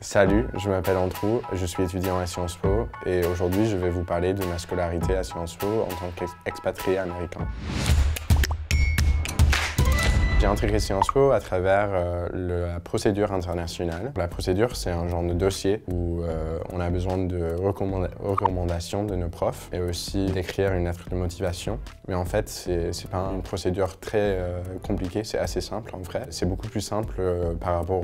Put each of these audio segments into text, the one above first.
Salut, je m'appelle Andrew, je suis étudiant à Sciences Po et aujourd'hui je vais vous parler de ma scolarité à Sciences Po en tant qu'expatrié américain. J'ai intégré Sciences Po à travers la procédure internationale. La procédure, c'est un genre de dossier où on a besoin de recommandations de nos profs et aussi d'écrire une lettre de motivation. Mais en fait, c'est pas une procédure très compliquée, c'est assez simple en vrai. C'est beaucoup plus simple par rapport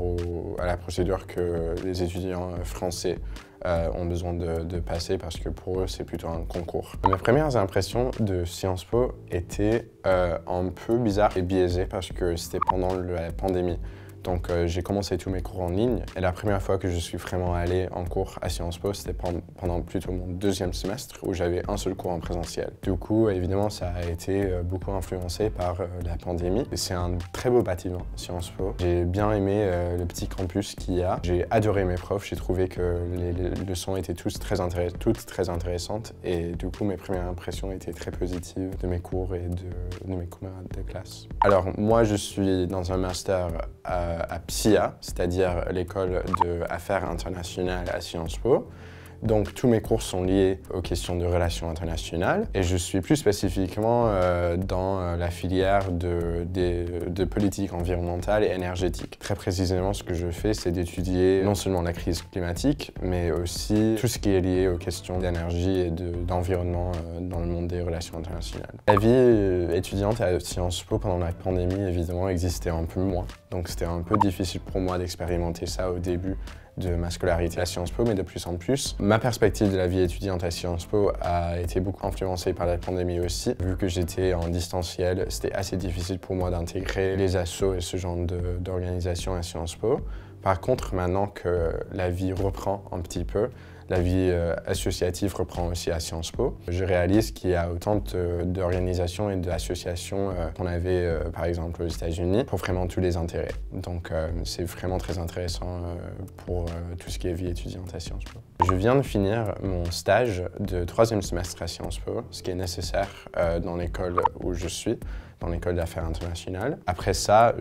à la procédure que les étudiants français ont besoin de passer parce que pour eux, c'est plutôt un concours. Mes premières impressions de Sciences Po étaient un peu bizarres et biaisées parce que c'était pendant la pandémie. Donc j'ai commencé tous mes cours en ligne et la première fois que je suis vraiment allé en cours à Sciences Po, c'était pendant plutôt mon deuxième semestre où j'avais un seul cours en présentiel. Du coup, évidemment, ça a été beaucoup influencé par la pandémie. C'est un très beau bâtiment, Sciences Po. J'ai bien aimé le petit campus qu'il y a. J'ai adoré mes profs, j'ai trouvé que les leçons étaient toutes très intéressantes et du coup, mes premières impressions étaient très positives de mes cours et de mes camarades de classe. Alors, moi, je suis dans un master à PSIA, c'est-à-dire l'école d'affaires internationales à Sciences Po. Donc tous mes cours sont liés aux questions de relations internationales et je suis plus spécifiquement dans la filière de politique environnementale et énergétique. Très précisément, ce que je fais, c'est d'étudier non seulement la crise climatique, mais aussi tout ce qui est lié aux questions d'énergie et d'environnement dans le monde des relations internationales. La vie étudiante à Sciences Po pendant la pandémie, évidemment, existait un peu moins. Donc c'était un peu difficile pour moi d'expérimenter ça au début de ma scolarité à Sciences Po, mais de plus en plus. Ma perspective de la vie étudiante à Sciences Po a été beaucoup influencée par la pandémie aussi. Vu que j'étais en distanciel, c'était assez difficile pour moi d'intégrer les assos et ce genre d'organisation à Sciences Po. Par contre, maintenant que la vie reprend un petit peu, la vie associative reprend aussi à Sciences Po. Je réalise qu'il y a autant d'organisations et d'associations qu'on avait par exemple aux États-Unis pour vraiment tous les intérêts. Donc c'est vraiment très intéressant pour tout ce qui est vie étudiante à Sciences Po. Je viens de finir mon stage de 3e semestre à Sciences Po, ce qui est nécessaire dans l'école où je suis, dans l'école d'affaires internationales. Après ça,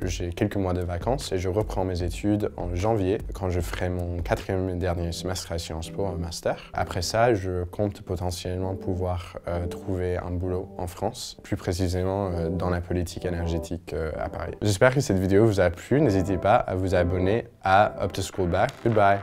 j'ai quelques mois de vacances et je reprends mes études en janvier, quand je ferai mon 4e et dernier semestre à Sciences Po, un master. Après ça, je compte potentiellement pouvoir trouver un boulot en France, plus précisément dans la politique énergétique à Paris. J'espère que cette vidéo vous a plu. N'hésitez pas à vous abonner à Up to School Back. Goodbye!